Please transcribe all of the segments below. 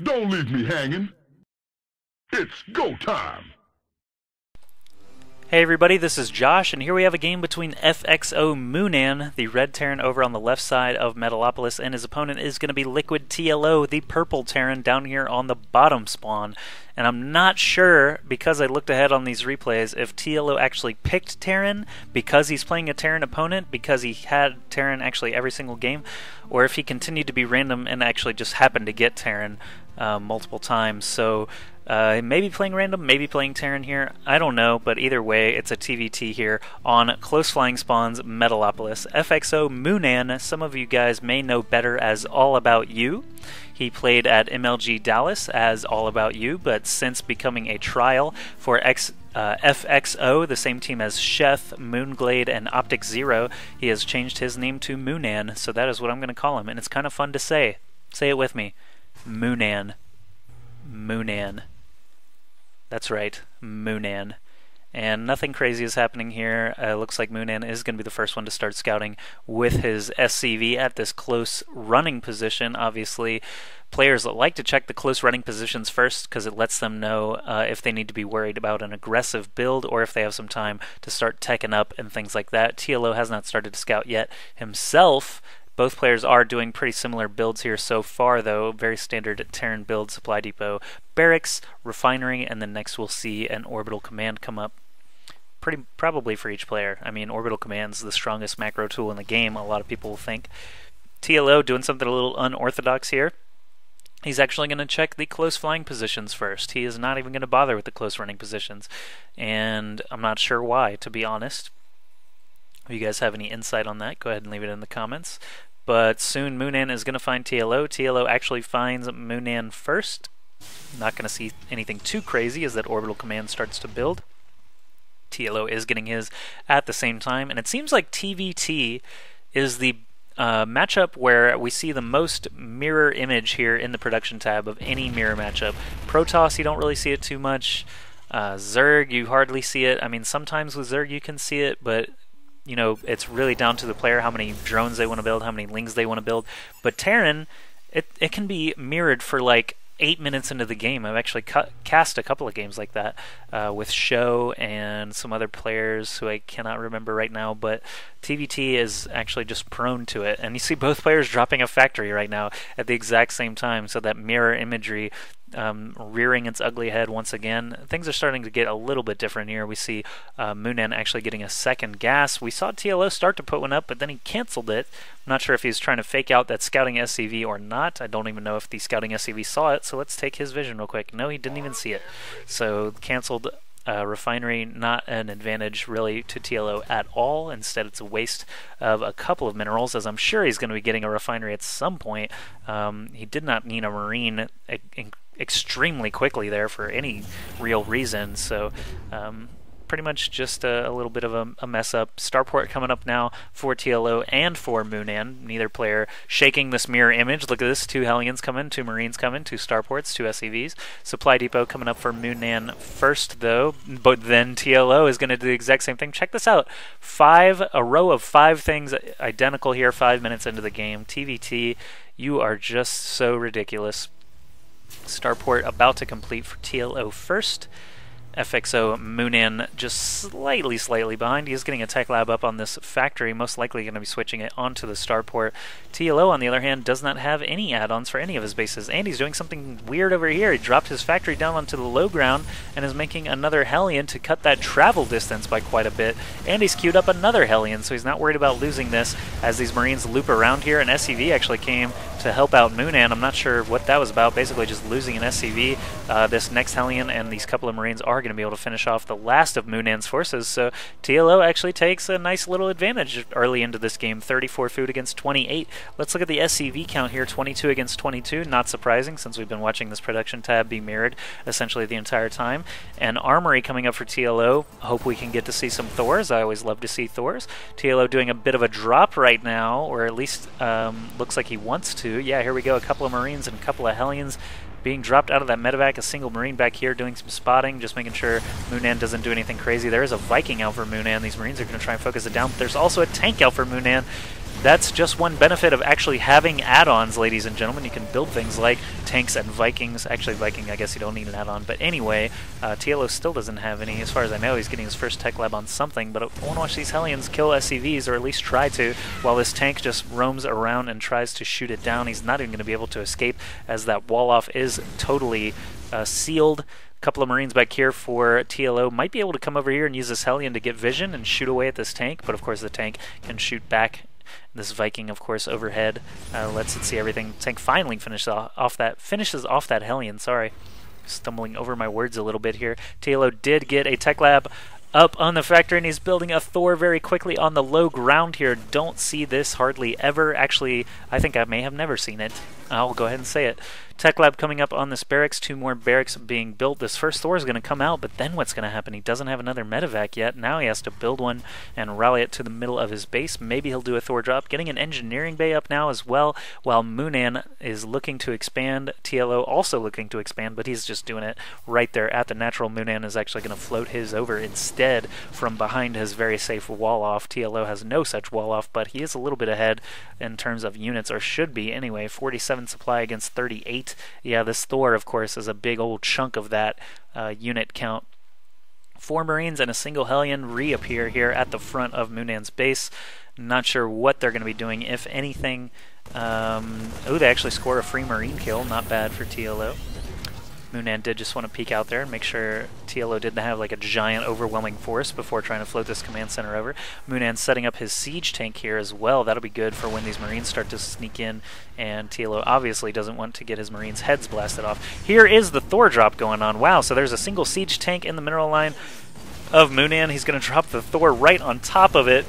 Don't leave me hanging. It's go time. Hey everybody, this is Josh, and here we have a game between FXOmOoNan, the red Terran over on the left side of Metalopolis, and his opponent is going to be Liquid TLO, the purple Terran, down here on the bottom spawn. And I'm not sure, because I looked ahead on these replays, if TLO actually picked Terran because he's playing a Terran opponent, because he had Terran actually every single game, or if he continued to be random and actually just happened to get Terran multiple times. So maybe playing random, maybe playing Terran here, I don't know, but either way, it's a TVT here on Close Flying Spawn's Metalopolis. FXOmOoNan, some of you guys may know better as All About You. He played at MLG Dallas as All About You, but since becoming a trial for FXO, the same team as Sheth, Moonglade, and Optic Zero, he has changed his name to Moonan, so that is what I'm going to call him, and it's kind of fun to say. Say it with me. Moonan. Moonan. That's right, Moonan. And nothing crazy is happening here. Looks like Moonan is going to be the first one to start scouting with his SCV at this close running position. Obviously, players like to check the close running positions first because it lets them know if they need to be worried about an aggressive build or if they have some time to start teching up and things like that. TLO has not started to scout yet himself. Both players are doing pretty similar builds here so far, though. Very standard Terran build, supply depot, barracks, refinery, and then next we'll see an orbital command come up. Probably for each player. I mean, orbital command's the strongest macro tool in the game, a lot of people will think. TLO doing something a little unorthodox here. He's actually going to check the close flying positions first. He is not even going to bother with the close running positions. And I'm not sure why, to be honest. If you guys have any insight on that, go ahead and leave it in the comments. But soon Moonan is going to find TLO. TLO actually finds Moonan first. Not going to see anything too crazy as that orbital command starts to build. TLO is getting his at the same time, and it seems like TVT is the matchup where we see the most mirror image here in the production tab of any mirror matchup. Protoss, you don't really see it too much. ZerG, you hardly see it. I mean, sometimes with ZerG you can see it, but you know, it's really down to the player how many drones they want to build, how many lings they want to build. But Terran, it can be mirrored for like 8 minutes into the game. I've actually cast a couple of games like that with Show and some other players who I cannot remember right now, but TVT is actually just prone to it. And you see both players dropping a factory right now at the exact same time, so that mirror imagery rearing its ugly head once again. Things are starting to get a little bit different here. We see Moonan actually getting a second gas. We saw TLO start to put one up, but then he canceled it. I'm not sure if he's trying to fake out that scouting SCV or not. I don't even know if the scouting SCV saw it, so let's take his vision real quick. No, he didn't even see it. So canceled refinery, not an advantage really to TLO at all. Instead, it's a waste of a couple of minerals, as I'm sure he's going to be getting a refinery at some point. He did not need a marine extremely quickly there for any real reason, so pretty much just a little bit of a mess up. Starport coming up now for TLO and for Moonan. Neither player shaking this mirror image. Look at this, 2 Hellions coming, 2 Marines coming, 2 Starports, 2 SCVs. Supply depot coming up for Moonan first though, but then TLO is going to do the exact same thing. Check this out. A row of 5 things identical here 5 minutes into the game. TVT, you are just so ridiculous. Starport about to complete for TLO first. FXOmOoNan just slightly behind. He is getting a tech lab up on this factory, most likely going to be switching it onto the starport. TLO, on the other hand, does not have any add-ons for any of his bases, and he's doing something weird over here. He dropped his factory down onto the low ground and is making another Hellion to cut that travel distance by quite a bit, and he's queued up another Hellion, so he's not worried about losing this as these Marines loop around here. An SCV actually came to help out Moonan. I'm not sure what that was about, basically just losing an SCV. This next Hellion and these couple of Marines are going to be able to finish off the last of Moonan's forces, so TLO actually takes a nice little advantage early into this game. 34 food against 28. Let's look at the SCV count here, 22 against 22. Not surprising since we've been watching this production tab be mirrored essentially the entire time. And Armory coming up for TLO. Hope we can get to see some Thors. I always love to see Thors. TLO doing a bit of a drop right now, or at least looks like he wants to. Yeah, here we go. A couple of Marines and a couple of Hellions being dropped out of that medevac. A single Marine back here doing some spotting, just making sure Moonan doesn't do anything crazy. There is a Viking out for Moonan. These Marines are going to try and focus it down, but there's also a tank out for Moonan. that's just one benefit of actually having add-ons, ladies and gentlemen. You can build things like tanks and Vikings. Actually, Viking, I guess you don't need an add-on. But anyway, TLO still doesn't have any. As far as I know, he's getting his first tech lab on something. But I want to watch these Hellions kill SCVs, or at least try to, while this tank just roams around and tries to shoot it down. He's not even going to be able to escape, as that wall-off is totally sealed. Couple of Marines back here for TLO. Might be able to come over here and use this Hellion to get vision and shoot away at this tank, but of course the tank can shoot back. This Viking, of course, overhead lets it see everything. Tank finally finishes off that Hellion. Sorry, stumbling over my words a little bit here. TLO did get a tech lab up on the factory, and he's building a Thor very quickly on the low ground here. Don't see this hardly ever. Actually, I think I may have never seen it. I'll go ahead and say it. Tech lab coming up on this barracks. 2 more barracks being built. This first Thor is going to come out, but then what's going to happen? He doesn't have another medevac yet. Now he has to build one and rally it to the middle of his base. Maybe he'll do a Thor drop. Getting an engineering bay up now as well, while Moonan is looking to expand. TLO also looking to expand, but he's just doing it right there at the natural. Moonan is actually going to float his over instead from behind his very safe wall off. TLO has no such wall off, but he is a little bit ahead in terms of units, or should be anyway. 47 supply against 38. Yeah, this Thor, of course, is a big old chunk of that unit count. 4 Marines and a single Hellion reappear here at the front of Moonan's base. Not sure what they're going to be doing, if anything. Oh, they actually score a free Marine kill. Not bad for TLO. Moonan did just want to peek out there and make sure TLO didn't have like a giant overwhelming force before trying to float this command center over. Moonan's setting up his siege tank here as well. That'll be good for when these Marines start to sneak in, and TLO obviously doesn't want to get his Marines' heads blasted off. Here is the Thor drop going on. Wow, so there's a single siege tank in the mineral line of Moonan. He's going to drop the Thor right on top of it.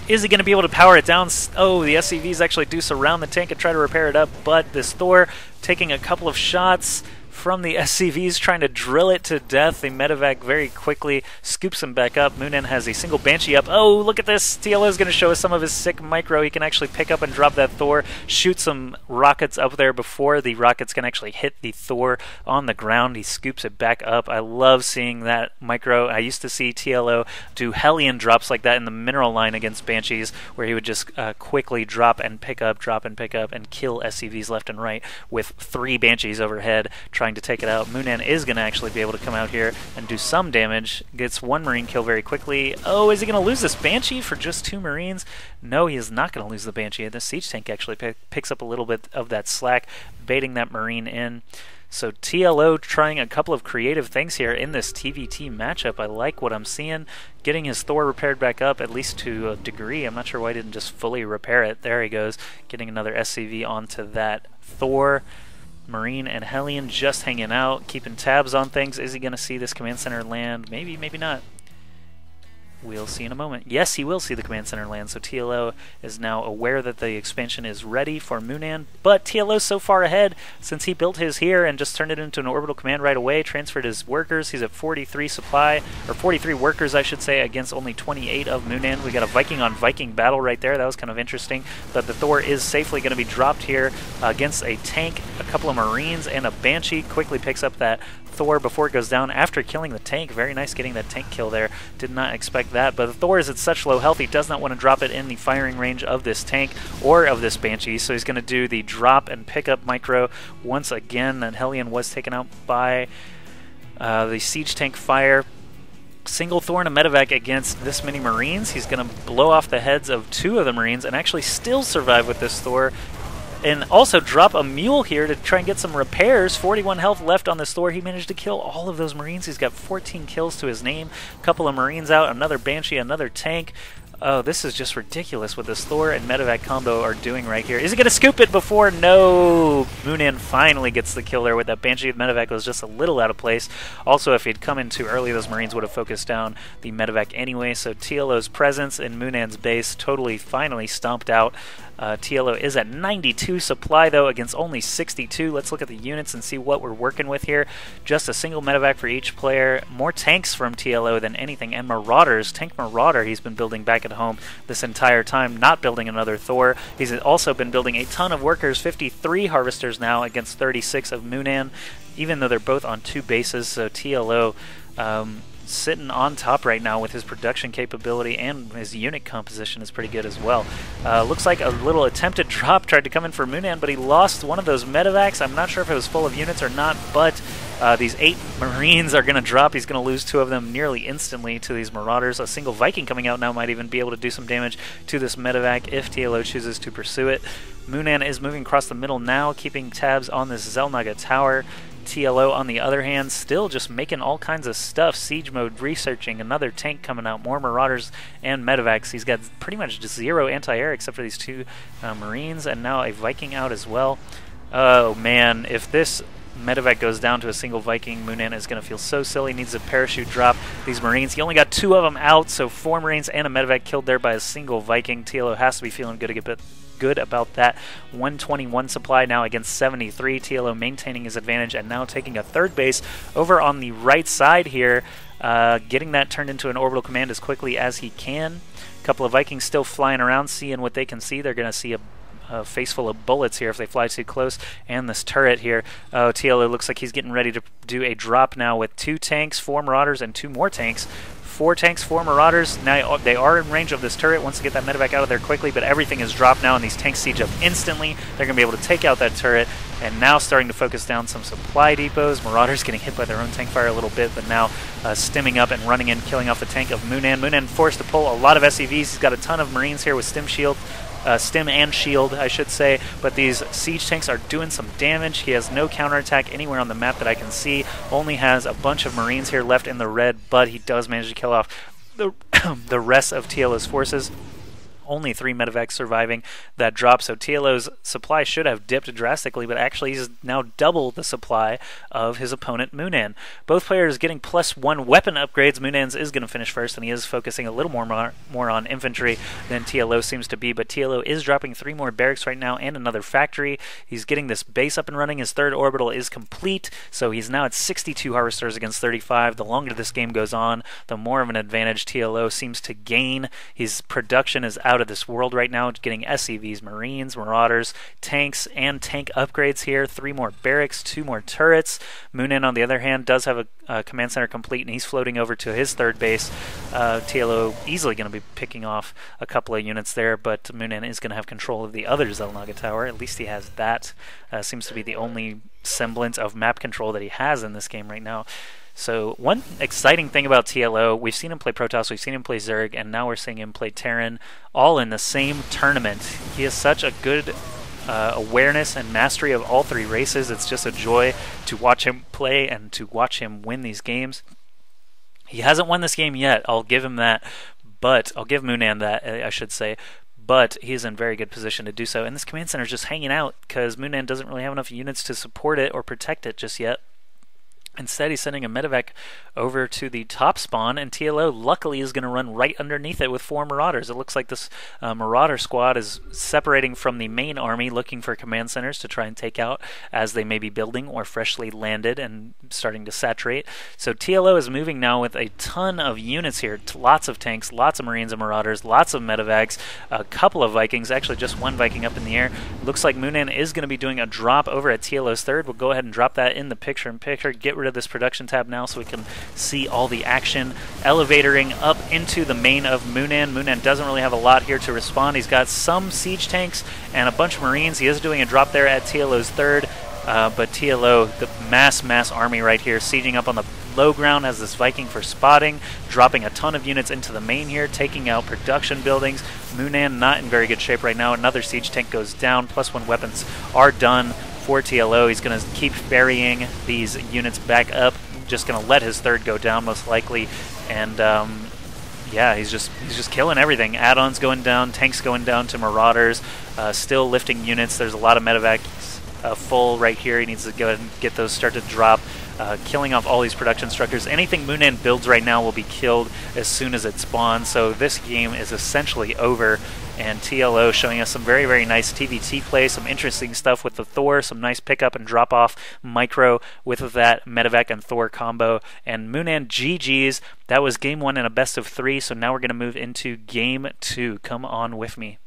Is he going to be able to power it down? Oh, the SCVs actually do surround the tank and try to repair it up, but this Thor taking a couple of shots from the SCVs, trying to drill it to death. The medevac very quickly scoops him back up. Moonan has a single Banshee up. Oh, look at this. TLO is going to show us some of his sick micro. He can actually pick up and drop that Thor, shoot some rockets up there before the rockets can actually hit the Thor on the ground. He scoops it back up. I love seeing that micro. I used to see TLO do Hellion drops like that in the mineral line against Banshees, where he would just quickly drop and pick up, and kill SCVs left and right with 3 Banshees overhead trying to take it out. Moonan is going to actually be able to come out here and do some damage. Gets 1 Marine kill very quickly. Oh, is he going to lose this Banshee for just 2 Marines? No, he is not going to lose the Banshee. The siege tank actually picks up a little bit of that slack, baiting that Marine in. So TLO trying a couple of creative things here in this TVT matchup. I like what I'm seeing. Getting his Thor repaired back up, at least to a degree. I'm not sure why he didn't just fully repair it. There he goes. Getting another SCV onto that Thor. Marine and Hellion just hanging out, keeping tabs on things. Is he going to see this command center land? Maybe, maybe not. We'll see in a moment. Yes, he will see the command center land, so TLO is now aware that the expansion is ready for Moonan, but TLO's so far ahead since he built his here and just turned it into an orbital command right away, transferred his workers. He's at 43 supply, or 43 workers, I should say, against only 28 of Moonan. We got a Viking on Viking battle right there. That was kind of interesting, but the Thor is safely going to be dropped here against a tank, a couple of Marines, and a Banshee. Quickly picks up that Thor before it goes down after killing the tank. Very nice getting that tank kill there. Did not expect that, but the Thor is at such low health, he does not want to drop it in the firing range of this tank or of this Banshee, so he's going to do the drop and pick up micro once again. That Hellion was taken out by the siege tank fire. Single Thor and a medevac against this many Marines. He's going to blow off the heads of 2 of the Marines and actually still survive with this Thor. And also drop a mule here to try and get some repairs. 41 health left on this Thor. He managed to kill all of those Marines. He's got 14 kills to his name. A couple of Marines out, another Banshee, another tank. Oh, this is just ridiculous what this Thor and medevac combo are doing right here. Is he going to scoop it before? No! Moonan finally gets the kill there with that Banshee. The medevac was just a little out of place. Also, if he'd come in too early, those Marines would have focused down the medevac anyway. So TLO's presence in Moonan's base totally finally stomped out. TLO is at 92 supply, though, against only 62. Let's look at the units and see what we're working with here. Just a single medevac for each player. More tanks from TLO than anything. And Marauders. Tank Marauder he's been building back at home this entire time, not building another Thor. He's also been building a ton of workers. 53 Harvesters now against 36 of Moonan, even though they're both on 2 bases. So TLO sitting on top right now with his production capability, and his unit composition is pretty good as well. Looks like a little attempted drop tried to come in for moonan, but he lost one of those medevacs. I'm not sure if it was full of units or not, but these 8 Marines are going to drop. He's going to lose 2 of them nearly instantly to these Marauders. A single Viking coming out now might even be able to do some damage to this medevac if TLO chooses to pursue it. moonan is moving across the middle now, keeping tabs on this Xel'Naga tower. TLO, on the other hand, still just making all kinds of stuff. Siege mode, researching, another tank coming out, more Marauders and medevacs. He's got pretty much just 0 anti-air except for these 2 Marines, and now a Viking out as well. Oh man, if this medevac goes down to a single Viking, moonan is going to feel so silly. Needs a parachute drop these Marines. He only got 2 of them out, so 4 Marines and a medevac killed there by a single Viking. TLO has to be feeling good about that. 121 supply now against 73. TLO maintaining his advantage and now taking a 3rd base over on the right side here, getting that turned into an orbital command as quickly as he can. A couple of Vikings still flying around, seeing what they can see. They're going to see a face full of bullets here if they fly too close, and this turret here. TLO looks like he's getting ready to do a drop now with 2 tanks, 4 Marauders, and 2 more tanks. 4 tanks, 4 Marauders. Now they are in range of this turret. Wants to get that medevac out of there quickly, but everything is dropped now, and these tanks siege up instantly. They're going to be able to take out that turret, and now starting to focus down some supply depots. Marauders getting hit by their own tank fire a little bit, but now stimming up and running in, killing off the tank of moonan. moonan forced to pull a lot of SCVs. He's got a ton of Marines here with stim and shield, I should say, but these siege tanks are doing some damage. He has no counterattack anywhere on the map that I can see. Only has a bunch of Marines here left in the red, but he does manage to kill off the rest of TLO's forces. Only 3 medevacs surviving that drop, so TLO's supply should have dipped drastically, but actually he's now double the supply of his opponent moonan. Both players getting +1 weapon upgrades. Moonan's is going to finish first, and he is focusing a little more on infantry than TLO seems to be, but TLO is dropping 3 more barracks right now and another factory. He's getting this base up and running. His 3rd orbital is complete, so he's now at 62 harvesters against 35. The longer this game goes on, the more of an advantage TLO seems to gain. His production is out of this world right now, getting SCVs, Marines, Marauders, tanks, and tank upgrades here. 3 more barracks, 2 more turrets. moonan, on the other hand, does have a command center complete, and he's floating over to his 3rd base. TLO easily going to be picking off a couple of units there, but moonan is going to have control of the other Xel'Naga tower. At least he has that. Seems to be the only semblance of map control that he has in this game right now. So one exciting thing about TLO, we've seen him play Protoss, we've seen him play Zerg, and now we're seeing him play Terran, all in the same tournament. He has such a good awareness and mastery of all 3 races. It's just a joy to watch him play and to watch him win these games. He hasn't won this game yet, I'll give him that, but I'll give moonan that, I should say. But he's in very good position to do so, and this command center is just hanging out because moonan doesn't really have enough units to support it or protect it just yet. Instead, he's sending a medevac over to the top spawn, and TLO luckily is going to run right underneath it with 4 Marauders. It looks like this Marauder squad is separating from the main army, looking for command centers to try and take out as they may be building or freshly landed and starting to saturate. So TLO is moving now with a ton of units here, lots of tanks, lots of Marines and Marauders, lots of medevacs, a couple of Vikings, actually just 1 Viking up in the air. Looks like moonan is going to be doing a drop over at TLO's 3rd. We'll go ahead and drop that in the picture-in-picture, get rid of this production tab now so we can see all the action. Elevatoring up into the main of moonan. moonan doesn't really have a lot here to respond. He's got some siege tanks and a bunch of Marines. He is doing a drop there at TLO's 3rd, but TLO, the mass army right here, sieging up on the low ground as this Viking for spotting, dropping a ton of units into the main here, taking out production buildings. moonan not in very good shape right now. Another siege tank goes down. +1 weapons are done for TLO. He's going to keep burying these units back up. Just going to let his 3rd go down most likely, and yeah, he's just killing everything. Add-ons going down, tanks going down to Marauders, still lifting units. There's a lot of medevacs full right here. He needs to go ahead and get those start to drop. Killing off all these production structures. Anything moonan builds right now will be killed as soon as it spawns, so this game is essentially over, and TLO showing us some very nice TVT play, some interesting stuff with the Thor, some nice pickup and drop off micro with that medevac and Thor combo, and moonan GG's. That was game 1 in a best of 3, so now we're going to move into game 2. Come on with me.